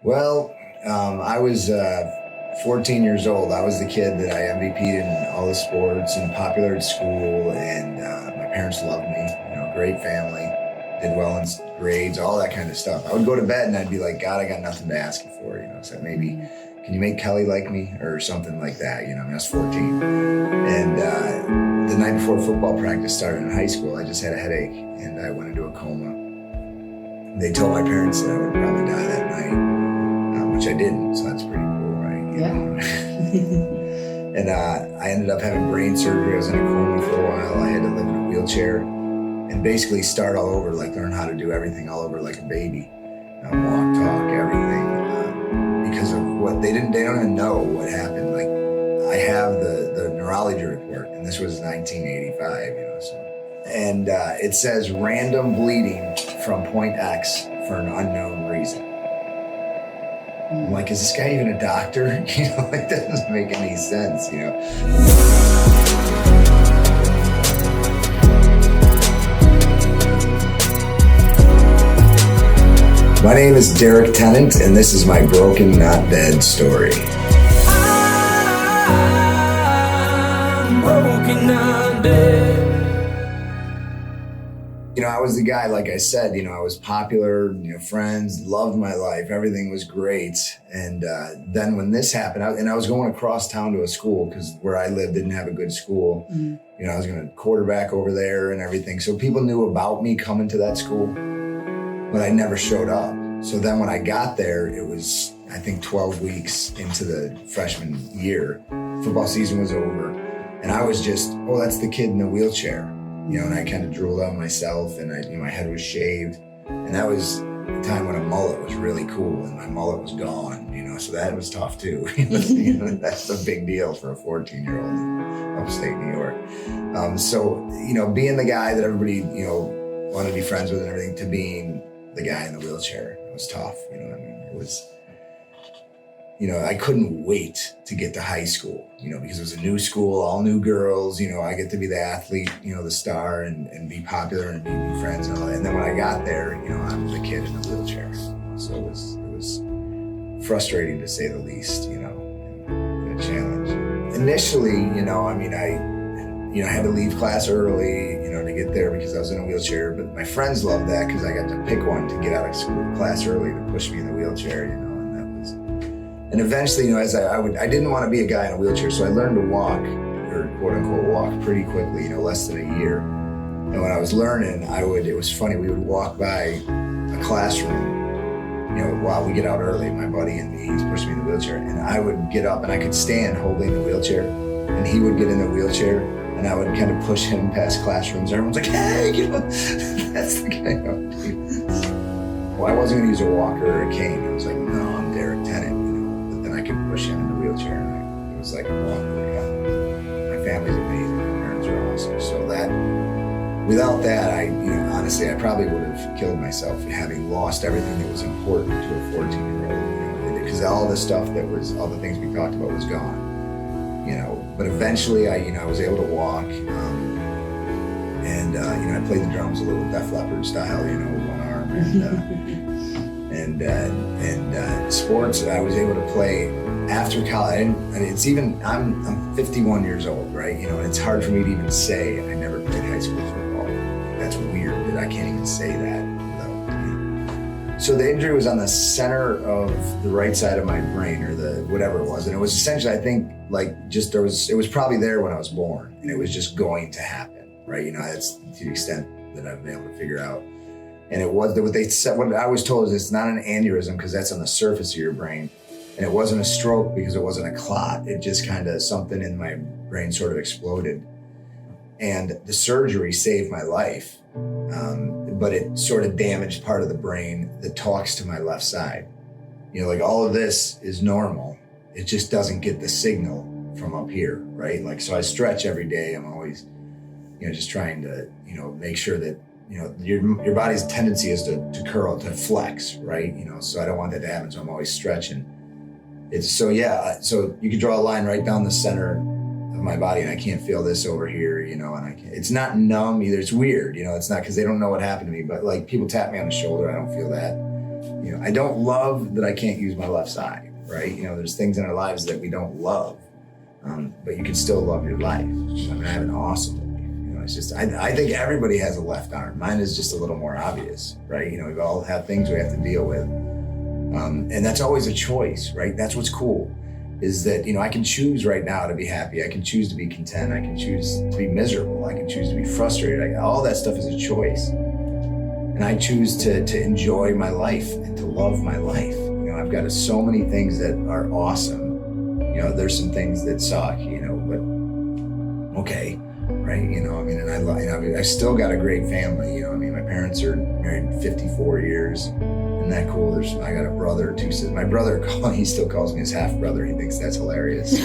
Well, I was 14 years old. I was the kid that I MVP'd in all the sports and popular at school, and my parents loved me. Great family, did well in grades, all that kind of stuff. I would go to bed and I'd be like, God, I got nothing to ask you for. So maybe, can you make Kelly like me or something like that? I was 14, and the night before football practice started in high school, I just had a headache and I went into a coma. They told my parents that I would probably die that night, which I didn't, so that's pretty cool, right? Yeah. And I ended up having brain surgery. I was in a coma for a while. I had to live in a wheelchair and basically start all over, like learn how to do everything all over like a baby. Walk, talk, everything. Because of what they don't even know what happened. Like, I have the neurology report, and this was 1985, so. And it says random bleeding from point X for an unknown reason. I'm like, is this guy even a doctor? It doesn't make any sense, My name is Derrick Tennant, and this is my broken, not dead story. I'm broken, not dead. I was the guy, like I said, I was popular, friends, loved my life, everything was great. And then when this happened, I was going across town to a school because where I lived didn't have a good school. I was going to quarterback over there and everything. So people knew about me coming to that school, but I never showed up. So then when I got there, it was, I think, 12 weeks into the freshman year. Football season was over. And I was just, oh, that's the kid in the wheelchair. And I kind of drooled on myself, and my head was shaved. And that was the time when a mullet was really cool, and my mullet was gone, so that was tough too. That's a big deal for a 14-year-old in upstate New York. So, being the guy that everybody, wanted to be friends with and everything, to being the guy in the wheelchair, it was tough. It was, I couldn't wait to get to high school, because it was a new school, all new girls, I get to be the athlete, the star and be popular and be friends and all that. And then when I got there, I was a kid in a wheelchair. So it was frustrating to say the least, and a challenge. Initially, I had to leave class early, to get there because I was in a wheelchair, but my friends loved that because I got to pick one to get out of class early to push me in the wheelchair, And eventually, as I didn't want to be a guy in a wheelchair, so I learned to walk, or quote unquote walk, pretty quickly, less than a year. And when I was learning, it was funny, we would walk by a classroom, while we get out early, my buddy and me, he's pushing me in the wheelchair, and I would get up and I could stand holding the wheelchair, and he would get in the wheelchair, and I would kind of push him past classrooms. Everyone's like, hey, that's the guy. Well, I wasn't going to use a walker or a cane. I was like, no, I'm Derrick Tennant. I could push him in the wheelchair, and it was like a walk. My family's amazing. My parents are awesome. So that, without that, honestly, I probably would have killed myself, having lost everything that was important to a 14-year-old. Because all the stuff all the things we talked about was gone. But eventually, I was able to walk, and I played the drums a little Def Leppard style, with one arm, and sports I was able to play after college. I'm 51 years old, right? And it's hard for me to even say I never played high school football. That's weird that I can't even say that. So the injury was on the center of the right side of my brain, or the whatever it was, and it was essentially, I think, it was probably there when I was born, and it was just going to happen, right? That's to the extent that I've been able to figure out. And it was what they said. What I was told is it's not an aneurysm because that's on the surface of your brain, and it wasn't a stroke because it wasn't a clot. It just kind of something in my brain sort of exploded, and the surgery saved my life, but it sort of damaged part of the brain that talks to my left side. All of this is normal. It just doesn't get the signal from up here, right? So I stretch every day. I'm always, just trying to, make sure that. Your body's tendency is to curl, to flex, right? So I don't want that to happen, so I'm always stretching. So you could draw a line right down the center of my body, and I can't feel this over here, and it's not numb either. It's weird, it's not, because they don't know what happened to me, but people tap me on the shoulder, I don't feel that. I don't love that I can't use my left side, right? There's things in our lives that we don't love, but you can still love your life. I have an awesome life. It's just, I think everybody has a left arm. Mine is just a little more obvious, right? We all have things we have to deal with. And that's always a choice, right? That's what's cool, is that, I can choose right now to be happy. I can choose to be content. I can choose to be miserable. I can choose to be frustrated. All that stuff is a choice. And I choose to enjoy my life and to love my life. I've got so many things that are awesome. There's some things that suck, but okay, right? And I still got a great family. My parents are married 54 years. Isn't that cool? I got a brother, 2 sisters. My brother, he still calls me his half brother. He thinks that's hilarious. He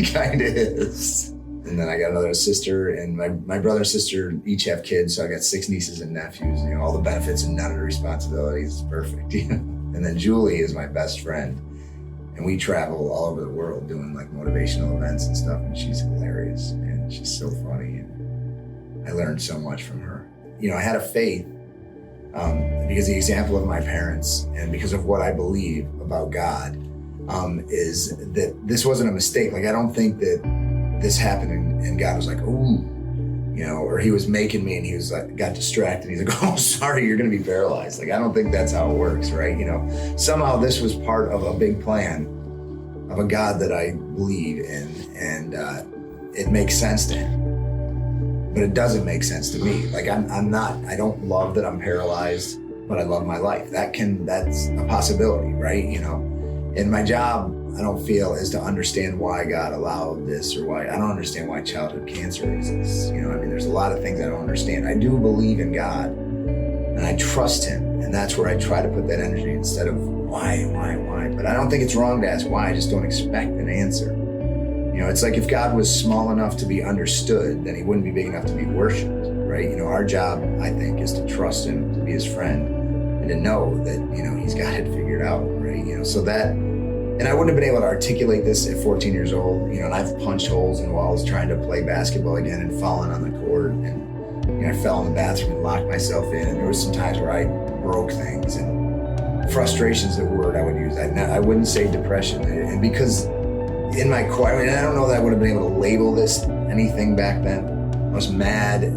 kind of is. And then I got another sister, and my brother and sister each have kids, so I got 6 nieces and nephews. All the benefits and none of the responsibilities. It's perfect. And then Julie is my best friend, and we travel all over the world doing like motivational events and stuff. And she's hilarious, and she's so funny, and I learned so much from her. I had a faith because the example of my parents, and because of what I believe about God, is that this wasn't a mistake. Like, I don't think that this happened and God was like, ooh, or he was making me and he was like, got distracted. He's like, oh, sorry, you're going to be paralyzed. Like, I don't think that's how it works, right? Somehow this was part of a big plan of a God that I believe in, and it makes sense to him, but it doesn't make sense to me. Like, I don't love that I'm paralyzed, but I love my life. That's a possibility, right? And my job, I don't feel, is to understand why God allowed this, or why I don't understand why childhood cancer exists. There's a lot of things I don't understand. I do believe in God, and I trust him, and that's where I try to put that energy instead of why. But I don't think it's wrong to ask why. I just don't expect an answer. It's like if God was small enough to be understood, then he wouldn't be big enough to be worshipped, right? Our job, I think, is to trust him, to be his friend, and to know that, he's got it figured out, right? So that, and I wouldn't have been able to articulate this at 14 years old, and I've punched holes in walls trying to play basketball again and fallen on the court, and I fell in the bathroom and locked myself in, and there was some times where I broke things, and frustration's the word I would use. I wouldn't say depression, and because in my quiet, and I don't know that I would have been able to label this anything back then. I was mad,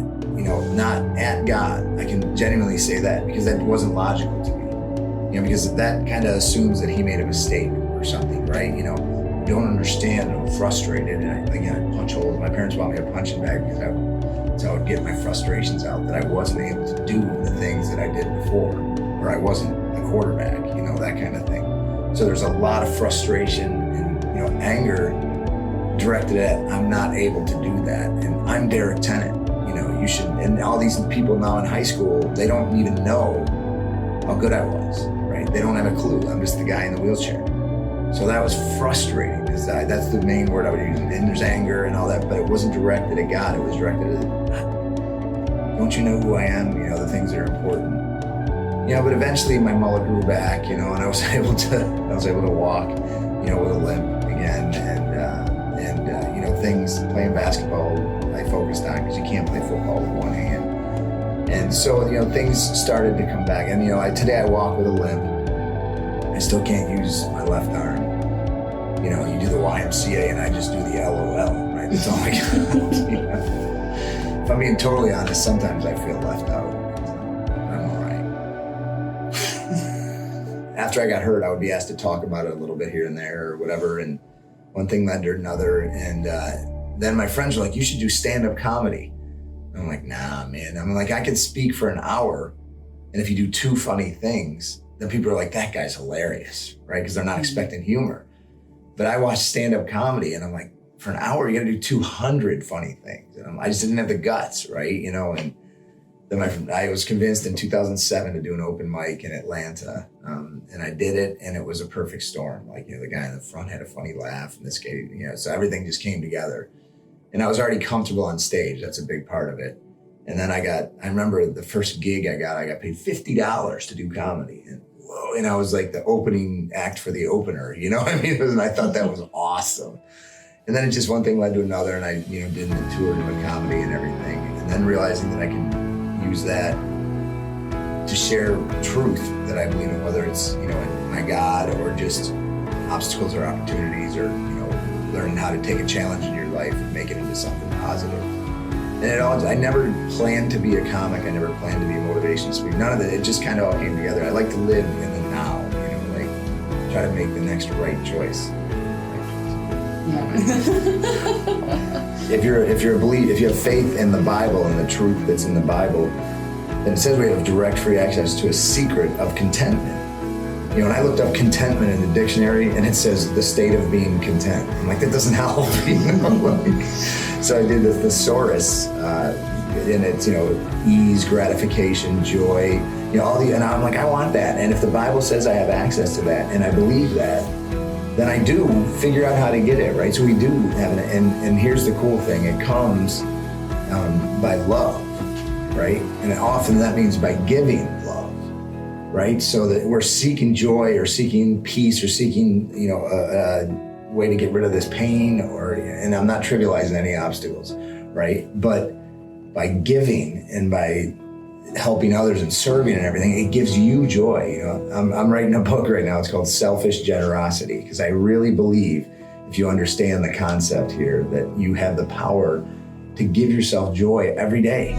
not at God. I can genuinely say that, because that wasn't logical to me. Because that kind of assumes that he made a mistake or something, right? You don't understand, and I'm frustrated, and I punch holes. My parents bought me a punching bag because that's how I would get my frustrations out, that I wasn't able to do the things that I did before, or I wasn't a quarterback, that kind of thing. So there's a lot of frustration and, anger directed at, I'm not able to do that. And I'm Derrick Tennant, you should, and all these people now in high school, they don't even know how good I was, right? They don't have a clue. I'm just the guy in the wheelchair. So that was frustrating, because that's the main word I would use. And there's anger and all that, but it wasn't directed at God. It was directed at, don't you know who I am? The things that are important. But eventually my mullet grew back, and I was able to walk, with a limp again, and things, playing basketball, I focused on, because you can't play football with one hand. And so, things started to come back. And, today I walk with a limp. I still can't use my left arm. You do the YMCA and I just do the LOL, right? That's all I got. If I'm being totally honest, sometimes I feel left out. I'm all right. After I got hurt, I would be asked to talk about it a little bit here and there or whatever. And one thing led to another. And then my friends were like, you should do stand-up comedy. I'm like, nah, man. I'm like, I could speak for an hour, and if you do 2 funny things, then people are like, that guy's hilarious, right? Because they're not expecting humor. But I watch stand-up comedy, and I'm like, for an hour, you gotta do 200 funny things. And I just didn't have the guts, right? And then I was convinced in 2007 to do an open mic in Atlanta. And I did it, and it was a perfect storm. Like, the guy in the front had a funny laugh, and this guy, so everything just came together. And I was already comfortable on stage. That's a big part of it. And then I remember the first gig I got paid $50 to do comedy. And whoa, and I was like the opening act for the opener, And I thought that was awesome. And then it just, one thing led to another, and I, did the tour doing comedy and everything. And then realizing that I could use that to share truth that I believe in, whether it's, you know, in my God or just obstacles or opportunities, or, you know, learning how to take a challenge in your life and make it into something positive. And I never planned to be a comic. I never planned to be a motivational speaker. None of that. It just kind of all came together. I like to live in the now, you know, like try to make the next right choice. If you have faith in the Bible and the truth that's in the Bible, then it says we have direct free access to a secret of contentment. You know, and I looked up contentment in the dictionary, and it says the state of being content. I'm like, that doesn't help, you know. Like, so I did the thesaurus, and it's, you know, ease, gratification, joy, you know, and I'm like, I want that. And if the Bible says I have access to that, and I believe that, then I do figure out how to get it, right? So we do have it, and here's the cool thing: it comes by love, right? And often that means by giving love, right? So that we're seeking joy or seeking peace or seeking, you know, a way to get rid of this pain, and I'm not trivializing any obstacles, right? But by giving and by helping others and serving and everything, it gives you joy. You know, I'm writing a book right now. It's called Selfish Generosity, because I really believe, if you understand the concept here, that you have the power to give yourself joy every day.